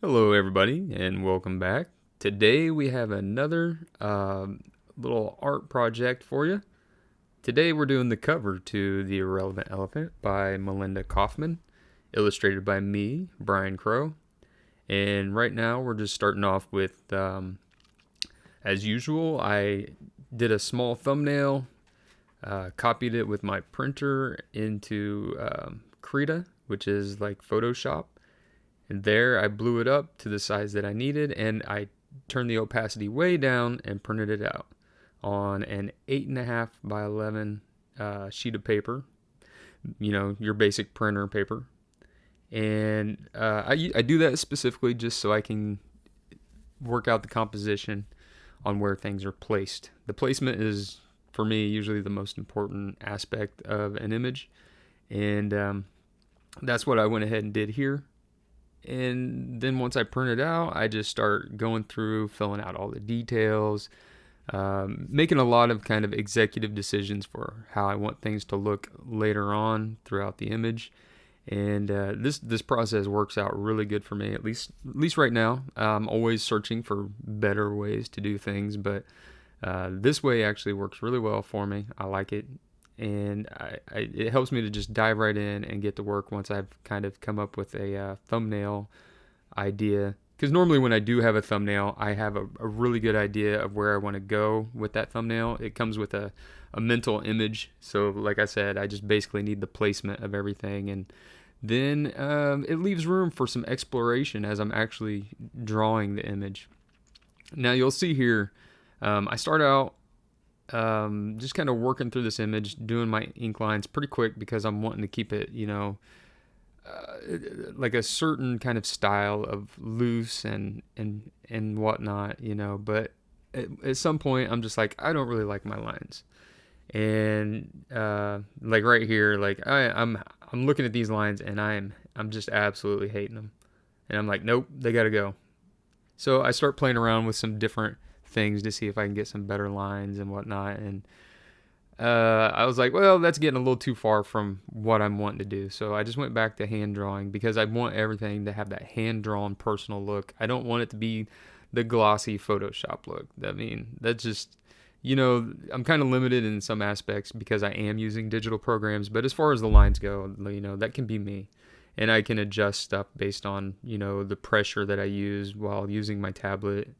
Hello, everybody, and welcome back. Today we have another little art project for you. Today we're doing the cover to The Irrelevant Elephant by Melinda Kaufman, illustrated by me, Brian Crow. And right now we're just starting off with, as usual, I did a small thumbnail, copied it with my printer into Krita, which is like Photoshop. And there I blew it up to the size that I needed, and I turned the opacity way down and printed it out on an 8.5 by 11 sheet of paper, your basic printer paper. And I do that specifically just so I can work out the composition on where things are placed. The placement is, for me, usually the most important aspect of an image. And that's what I went ahead and did here. And then once I print it out, I just start going through, filling out all the details, making a lot of kind of executive decisions for how I want things to look later on throughout the image. And this process works out really good for me, at least right now. I'm always searching for better ways to do things, but this way actually works really well for me. I like it. And it helps me to just dive right in and get to work once I've kind of come up with a thumbnail idea. Because normally when I do have a thumbnail, I have a really good idea of where I want to go with that thumbnail. It comes with a mental image. So like I said, I just basically need the placement of everything. And then it leaves room for some exploration as I'm actually drawing the image. Now you'll see here, I start out just kind of working through this image, doing my ink lines pretty quick because I'm wanting to keep it, like a certain kind of style of loose and whatnot, But at some point, I'm just like, I don't really like my lines, and like right here, like I'm looking at these lines and I'm just absolutely hating them, and I'm like, nope, they gotta go. So I start playing around with some different things to see if I can get some better lines and whatnot. And I was like, well, that's getting a little too far from what I'm wanting to do. So I just went back to hand drawing because I want everything to have that hand drawn personal look. I don't want it to be the glossy Photoshop look. I mean, that's just, I'm kind of limited in some aspects because I am using digital programs. But as far as the lines go, that can be me. And I can adjust stuff based on, the pressure that I use while using my tablet.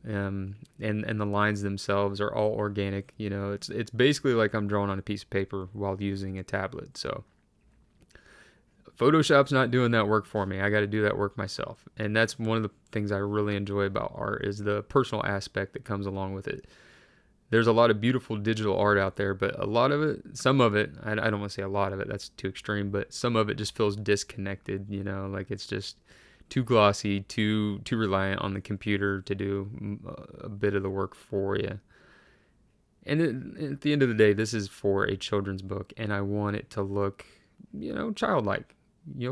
And the lines themselves are all organic. It's basically like I'm drawing on a piece of paper while using a tablet. So Photoshop's not doing that work for me. I got to do that work myself, and that's one of the things I really enjoy about art is the personal aspect that comes along with it. There's a lot of beautiful digital art out there, but some of it, I don't want to say a lot of it, that's too extreme, but some of it just feels disconnected, like it's just too glossy, too reliant on the computer to do a bit of the work for you. And at the end of the day, this is for a children's book, and I want it to look, childlike,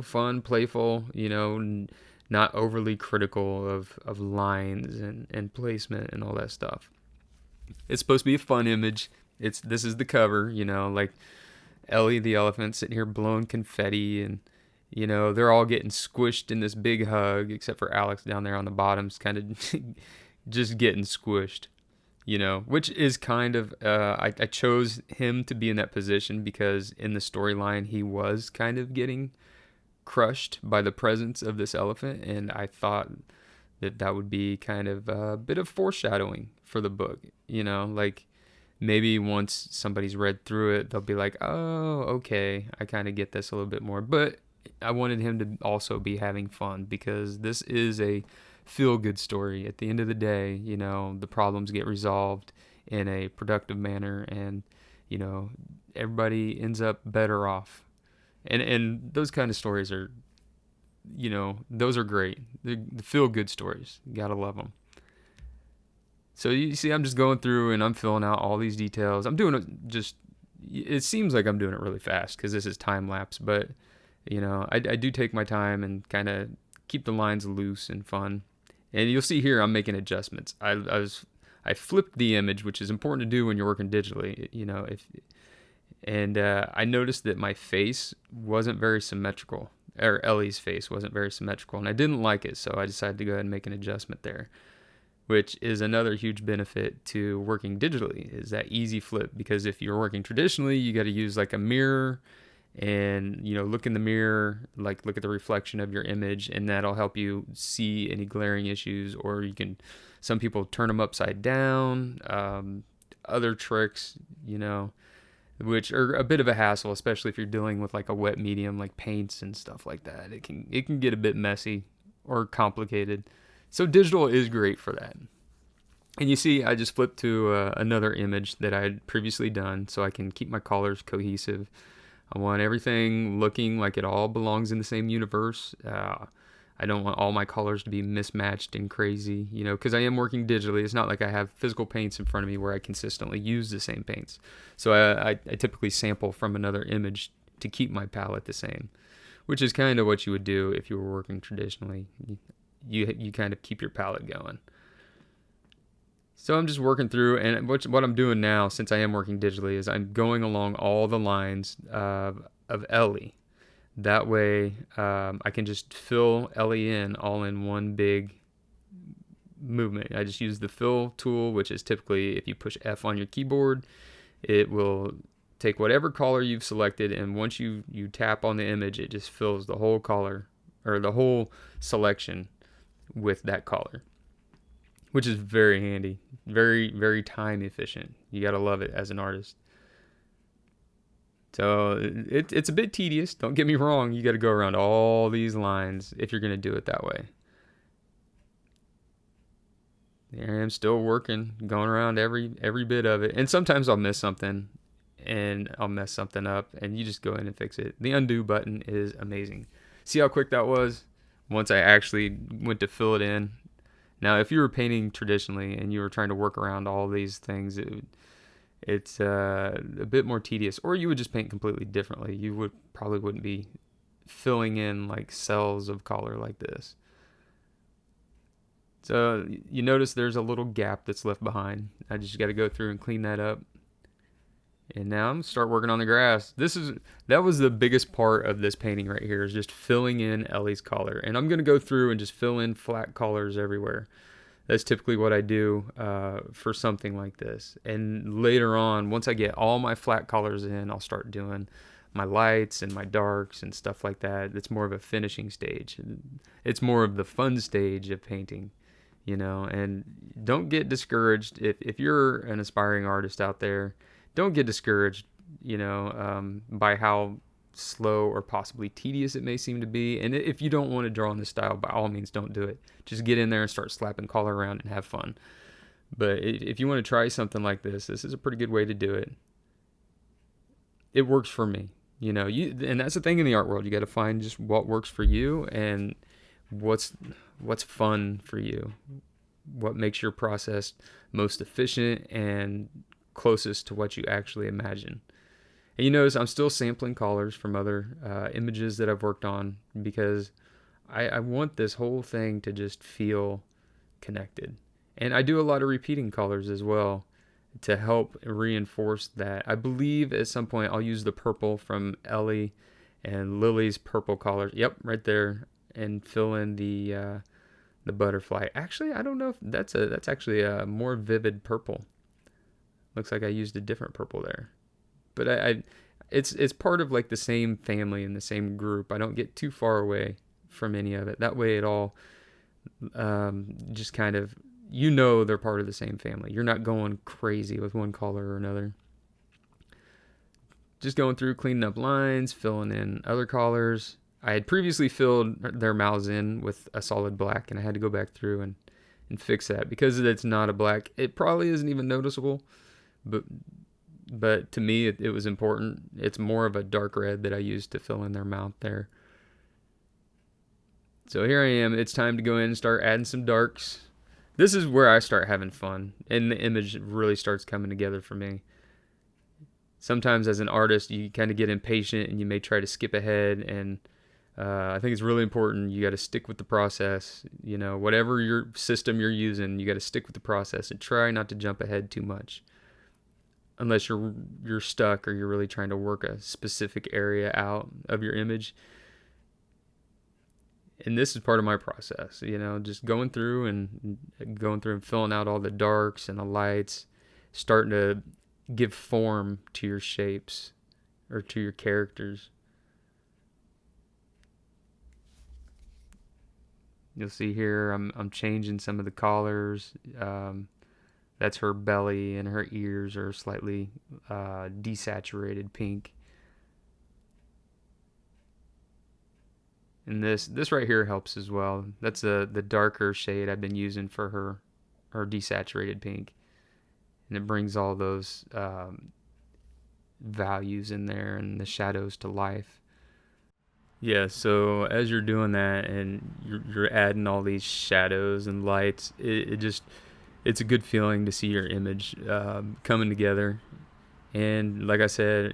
fun, playful, not overly critical of lines and placement and all that stuff. It's supposed to be a fun image. This is the cover, like Ellie the elephant sitting here blowing confetti, and they're all getting squished in this big hug, except for Alex down there on the bottom's kind of just getting squished, which is kind of, I chose him to be in that position because in the storyline, he was kind of getting crushed by the presence of this elephant. And I thought that would be kind of a bit of foreshadowing for the book, like maybe once somebody's read through it, they'll be like, oh, okay, I kind of get this a little bit more. But I wanted him to also be having fun because this is a feel-good story. At the end of the day, the problems get resolved in a productive manner, and everybody ends up better off. And those kind of stories are, those are great. They're the feel-good stories. You gotta love them. So you see, I'm just going through and I'm filling out all these details. I'm doing it seems like I'm doing it really fast because this is time-lapse, but I do take my time and kind of keep the lines loose and fun. And you'll see here I'm making adjustments. I flipped the image, which is important to do when you're working digitally. I noticed that my face wasn't very symmetrical. or Ellie's face wasn't very symmetrical, and I didn't like it, so I decided to go ahead and make an adjustment there, which is another huge benefit to working digitally, is that easy flip. Because if you're working traditionally, you got to use like a mirror and, you know, look in the mirror, like look at the reflection of your image, and that'll help you see any glaring issues. Or you can, some people turn them upside down, other tricks, you know, which are a bit of a hassle, especially if you're dealing with like a wet medium like paints and stuff like that. It can get a bit messy or complicated. So digital is great for that. And you see, I just flipped to another image that I had previously done, so I can keep my colors cohesive. I want everything looking like it all belongs in the same universe. I don't want all my colors to be mismatched and crazy, you know, because I am working digitally. It's not like I have physical paints in front of me where I consistently use the same paints. So I typically sample from another image to keep my palette the same, which is kind of what you would do if you were working traditionally. You kind of keep your palette going. So I'm just working through, and what I'm doing now, since I am working digitally, is I'm going along all the lines of Ellie. That way, I can just fill Ellie in all in one big movement. I just use the fill tool, which is typically, if you push F on your keyboard, it will take whatever color you've selected, and once you tap on the image, it just fills the whole color, or the whole selection, with that color, which is very handy, very, very time efficient. You gotta love it as an artist. So it's a bit tedious, don't get me wrong. You gotta go around all these lines if you're gonna do it that way. There I am, still working, going around every bit of it. And sometimes I'll miss something and I'll mess something up, and you just go in and fix it. The undo button is amazing. See how quick that was? Once I actually went to fill it in. Now, if you were painting traditionally and you were trying to work around all these things, it's a bit more tedious. Or you would just paint completely differently. You probably wouldn't be filling in like cells of color like this. So you notice there's a little gap that's left behind. I just got to go through and clean that up. And now I'm gonna start working on the grass. That was the biggest part of this painting right here, is just filling in Ellie's color. And I'm gonna go through and just fill in flat colors everywhere. That's typically what I do for something like this. And later on, once I get all my flat colors in, I'll start doing my lights and my darks and stuff like that. It's more of a finishing stage. It's more of the fun stage of painting, you know. And don't get discouraged if you're an aspiring artist out there. Don't get discouraged, you know, by how slow or possibly tedious it may seem to be. And if you don't want to draw in this style, by all means, don't do it. Just get in there and start slapping color around and have fun. But if you want to try something like this is a pretty good way to do it. It works for me, you know. And that's the thing in the art world. You got to find just what works for you and what's fun for you. What makes your process most efficient and closest to what you actually imagine. And you notice I'm still sampling colors from other images that I've worked on, because I want this whole thing to just feel connected. And I do a lot of repeating colors as well to help reinforce that. I believe at some point I'll use the purple from Ellie and Lily's purple colors. Yep, right there, and fill in the butterfly. Actually, I don't know if that's actually a more vivid purple. Looks like I used a different purple there, but it's part of like the same family and the same group. I don't get too far away from any of it. That way, it all just kind of, you know, they're part of the same family. You're not going crazy with one color or another. Just going through, cleaning up lines, filling in other colors. I had previously filled their mouths in with a solid black, and I had to go back through and fix that because it's not a black. It probably isn't even noticeable. But to me, it was important. It's more of a dark red that I used to fill in their mouth there. So here I am. It's time to go in and start adding some darks. This is where I start having fun, and the image really starts coming together for me. Sometimes as an artist, you kind of get impatient and you may try to skip ahead, and I think it's really important. You got to stick with the process. You know, whatever your system you're using, you got to stick with the process and try not to jump ahead too much. Unless you're stuck or you're really trying to work a specific area out of your image. And this is part of my process, just going through and filling out all the darks and the lights, starting to give form to your shapes or to your characters. You'll see here I'm changing some of the collars. That's her belly, and her ears are slightly desaturated pink. And this right here helps as well. That's the darker shade I've been using for her desaturated pink. And it brings all those values in there and the shadows to life. Yeah, so as you're doing that and you're adding all these shadows and lights, it's a good feeling to see your image coming together. And like I said,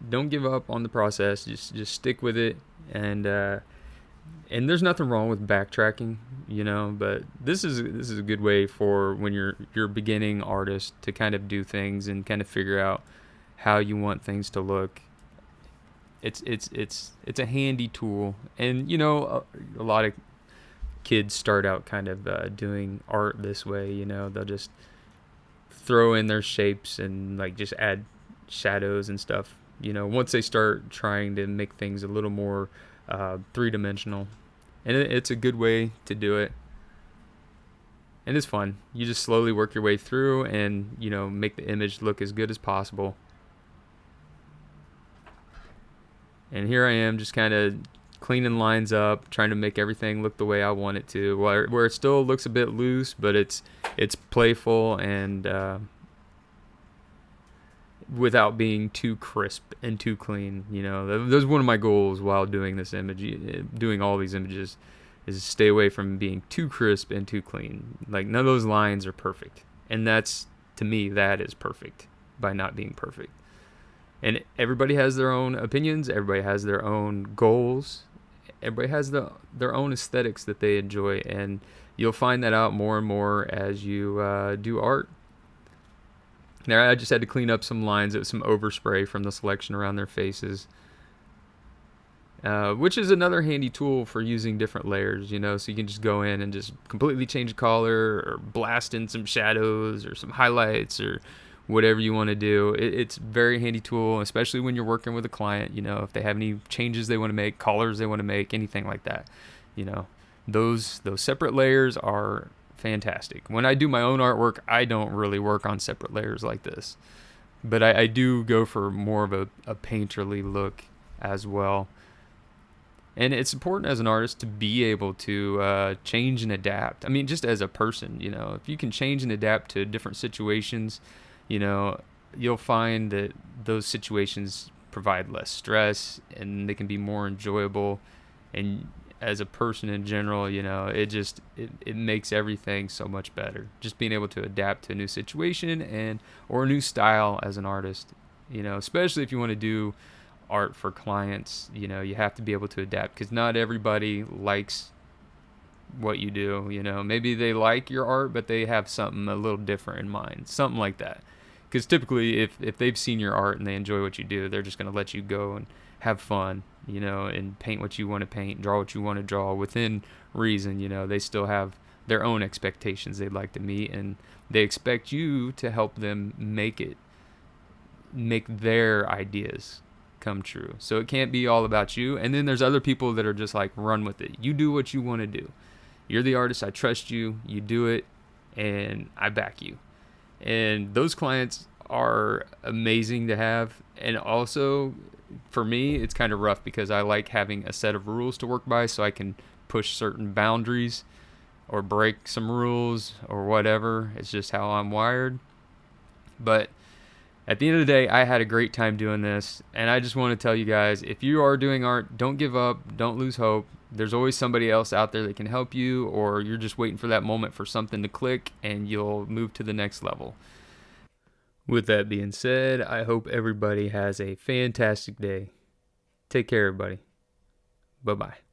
don't give up on the process. Just stick with it. And there's nothing wrong with backtracking, but this is a good way for when you're a beginning artist to kind of do things and kind of figure out how you want things to look. It's a handy tool. And a lot of kids start out kind of doing art this way. They'll just throw in their shapes and like just add shadows and stuff. Once they start trying to make things a little more three-dimensional, and it's a good way to do it, and it's fun. You just slowly work your way through and make the image look as good as possible. And here I am just kind of cleaning lines up, trying to make everything look the way I want it to, where it still looks a bit loose, but it's playful and without being too crisp and too clean. That was one of my goals while doing this image, doing all these images, is stay away from being too crisp and too clean. Like, none of those lines are perfect, and that's, to me, that is perfect by not being perfect. And everybody has their own opinions, everybody has their own goals, everybody has their own aesthetics that they enjoy, and you'll find that out more and more as you do art. Now, I just had to clean up some lines. It was some overspray from the selection around their faces, which is another handy tool for using different layers, so you can just go in and just completely change the color or blast in some shadows or some highlights or whatever you want to do. It's a very handy tool, especially when you're working with a client, if they have any changes they want to make, colors they want to make, anything like that. Those separate layers are fantastic. When I do my own artwork, I don't really work on separate layers like this, but I do go for more of a painterly look as well. And it's important as an artist to be able to change and adapt. I mean, just as a person, if you can change and adapt to different situations, you'll find that those situations provide less stress and they can be more enjoyable. And as a person in general, it makes everything so much better. Just being able to adapt to a new situation or a new style as an artist, especially if you want to do art for clients, you have to be able to adapt, because not everybody likes what you do. Maybe they like your art, but they have something a little different in mind, something like that. Because typically, if they've seen your art and they enjoy what you do, they're just going to let you go and have fun, and paint what you want to paint, draw what you want to draw within reason. They still have their own expectations they'd like to meet, and they expect you to help them make their ideas come true. So it can't be all about you. And then there's other people that are just like, run with it. You do what you want to do. You're the artist. I trust you. You do it, and I back you. And those clients are amazing to have. And also, for me, it's kind of rough because I like having a set of rules to work by, so I can push certain boundaries or break some rules or whatever. It's just how I'm wired. But at the end of the day, I had a great time doing this. And I just want to tell you guys, if you are doing art, don't give up. Don't lose hope. There's always somebody else out there that can help you, or you're just waiting for that moment for something to click and you'll move to the next level. With that being said, I hope everybody has a fantastic day. Take care, everybody. Bye-bye.